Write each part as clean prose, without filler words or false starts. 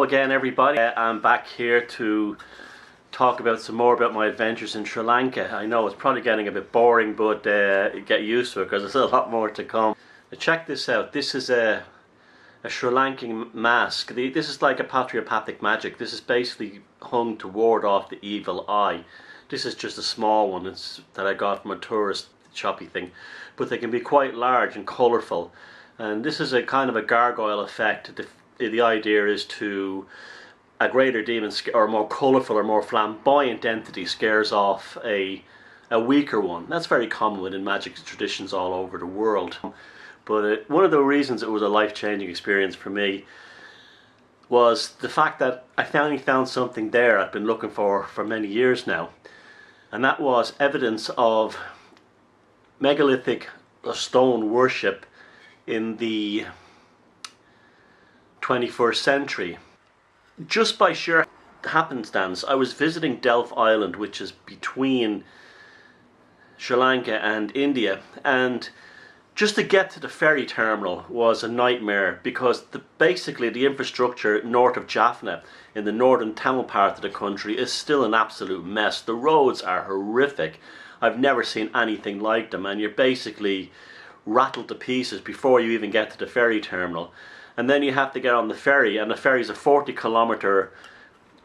again, everybody. I'm back here to talk about some more about my adventures in Sri Lanka. I know it's probably getting a bit boring, but get used to it because there's a lot more to come. Now check this out. This is a Sri Lankan mask. This is like a patriopathic magic. This is basically hung to ward off the evil eye. This is just a small one that I got from a tourist shoppy thing, but they can be quite large and colourful. And this is a kind of a gargoyle effect. The idea is to a greater demon or more colourful or more flamboyant entity scares off a weaker one. That's very common within magic traditions all over the world. But one of the reasons it was a life-changing experience for me was the fact that I finally found something there I've been looking for many years now. And that was evidence of megalithic stone worship in the 21st century. Just by sheer happenstance, I was visiting Delft Island, which is between Sri Lanka and India, and just to get to the ferry terminal was a nightmare because basically the infrastructure north of Jaffna in the northern Tamil part of the country is still an absolute mess. The roads are horrific. I've never seen anything like them, and you're basically rattled to pieces before you even get to the ferry terminal. And then you have to get on the ferry, and the ferry is a 40-kilometer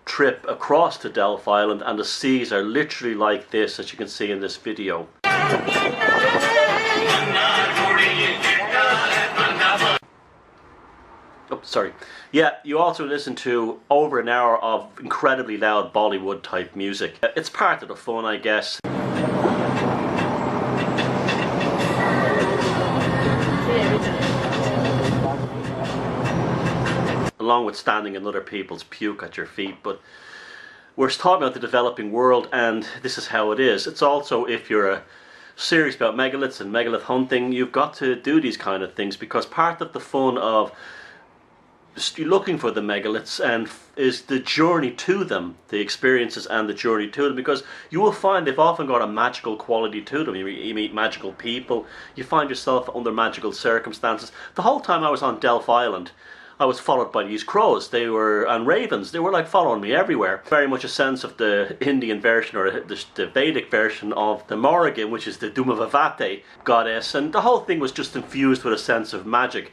trip across to Delft Island, and the seas are literally like this, as you can see in this video. Oh, sorry. Yeah, you also listen to over an hour of incredibly loud Bollywood type music. It's part of the fun, I guess. Along with standing in other people's puke at your feet. But we're talking about the developing world, and this is how it is. It's also, if you're serious about megaliths and megalith hunting, you've got to do these kind of things, because part of the fun of looking for the megaliths and is the journey to them, the experiences and the journey to them, because you will find they've often got a magical quality to them. You meet magical people, you find yourself under magical circumstances. The whole time I was on Delft Island, I was followed by these crows. And ravens. They were like following me everywhere. Very much a sense of the Indian version, or the Vedic version of the Morrigan, which is the Dhumavavate goddess, and the whole thing was just infused with a sense of magic.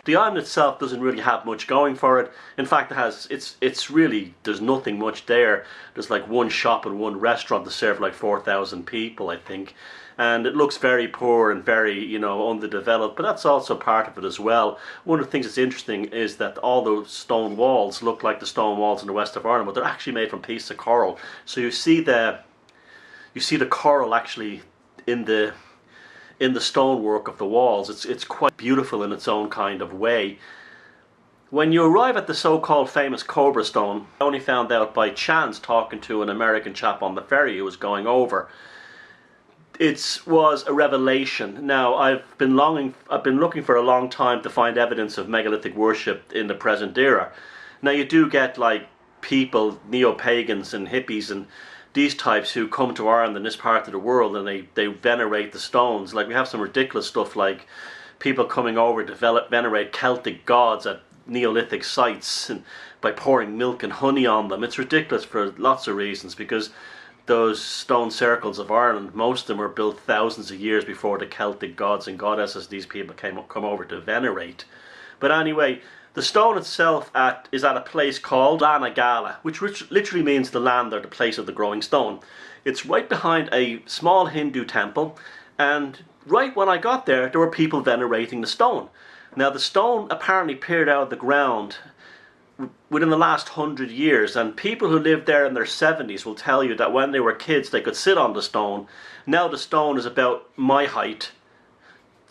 The island itself doesn't really have much going for it. In fact, it's really, there's nothing much there. There's like one shop and one restaurant to serve like 4,000 people, I think. And it looks very poor and very, underdeveloped, but that's also part of it as well. One of the things that's interesting is that all those stone walls look like the stone walls in the west of Ireland, but they're actually made from pieces of coral. So you see the coral actually in the stonework of the walls. It's quite beautiful in its own kind of way. When you arrive at the so-called famous Cobra Stone, I only found out by chance talking to an American chap on the ferry who was going over. It was a revelation. Now, I've been looking for a long time to find evidence of megalithic worship in the present era. Now, you do get like people, neo-pagans and hippies and these types who come to Ireland in this part of the world, and they venerate the stones. Like, we have some ridiculous stuff like people coming over to venerate Celtic gods at Neolithic sites and by pouring milk and honey on them. It's ridiculous for lots of reasons, because those stone circles of Ireland, most of them were built thousands of years before the Celtic gods and goddesses these people come over to venerate. But anyway, the stone itself is at a place called Lanka, which literally means the land or the place of the growing stone. It's right behind a small Hindu temple, and right when I got there were people venerating the stone. Now, the stone apparently appeared out of the ground within the last 100 years, and people who lived there in their 70s will tell you that when they were kids they could sit on the stone. Now the stone is about my height,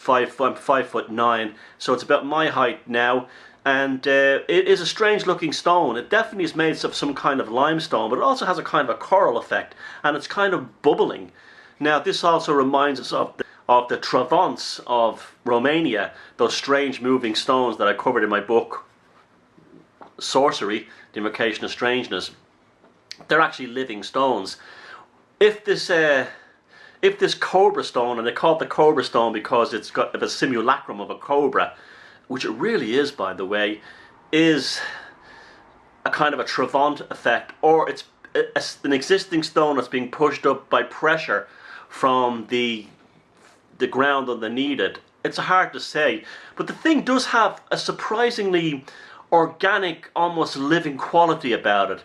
I'm 5'9", so it's about my height now, and it is a strange looking stone. It definitely is made of some kind of limestone, but it also has a kind of a coral effect, and it's kind of bubbling. Now, this also reminds us of the Travants of Romania, those strange moving stones that I covered in my book Sorcery, the Invocation of Strangeness. They're actually living stones. If this Cobra Stone, and they call it the Cobra Stone because it's got a simulacrum of a cobra, which it really is, by the way, is a kind of a Trevant effect, or it's an existing stone that's being pushed up by pressure from the ground underneath it. It's hard to say, but the thing does have a surprisingly organic, almost living quality about it.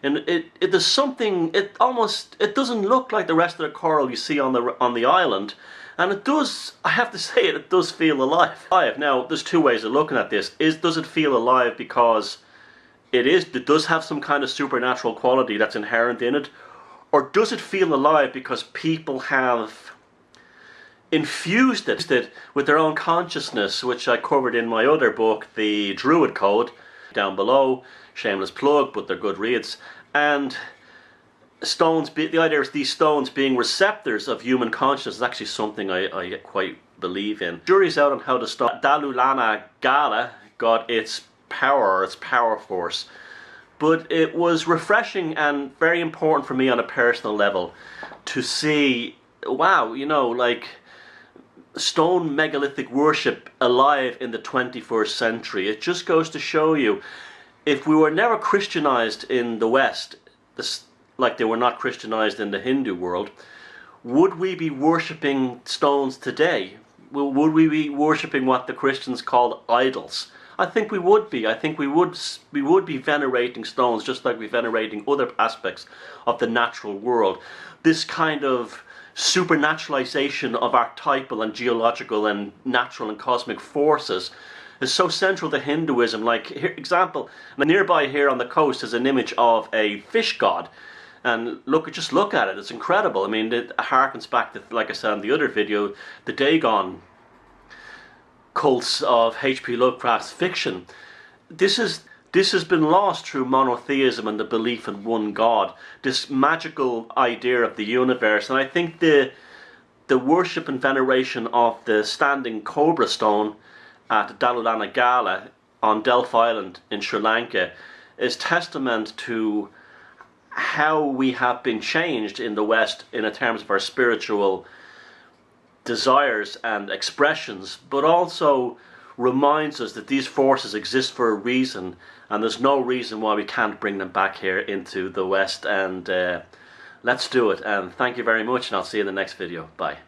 And there's something, it doesn't look like the rest of the coral you see on the island, and it does, I have to say it does feel alive. Now, there's two ways of looking at this. Does it feel alive because it does have some kind of supernatural quality that's inherent in it, or does it feel alive because people have infused it with their own consciousness, which I covered in my other book, The Druid Code, down below. Shameless plug, but they're good reads. And the idea is these stones being receptors of human consciousness is actually something I quite believe in. Jury's out on how the stone Dalulana Gala got its power, or its power force, but it was refreshing and very important for me on a personal level to see, wow, you know, like stone megalithic worship alive in the 21st century. It just goes to show you, if we were never Christianized in the West, like they were not Christianized in the Hindu world, would we be worshipping stones today? Would we be worshipping what the Christians called idols? I think we would be. I think we would be venerating stones just like we're venerating other aspects of the natural world. This kind of supernaturalization of archetypal and geological and natural and cosmic forces is so central to Hinduism. Like, here, example, nearby here on the coast is an image of a fish god, and just look at it. It's incredible. I mean, it harkens back to, like I said in the other video, the Dagon cults of H.P. Lovecraft's fiction. This has been lost through monotheism and the belief in one God, this magical idea of the universe. And I think the worship and veneration of the standing Cobra Stone at Dalulana Gala on Delft Island in Sri Lanka is testament to how we have been changed in the West in terms of our spiritual desires and expressions, but also reminds us that these forces exist for a reason, and there's no reason why we can't bring them back here into the West. And let's do it. And thank you very much, and I'll see you in the next video. Bye.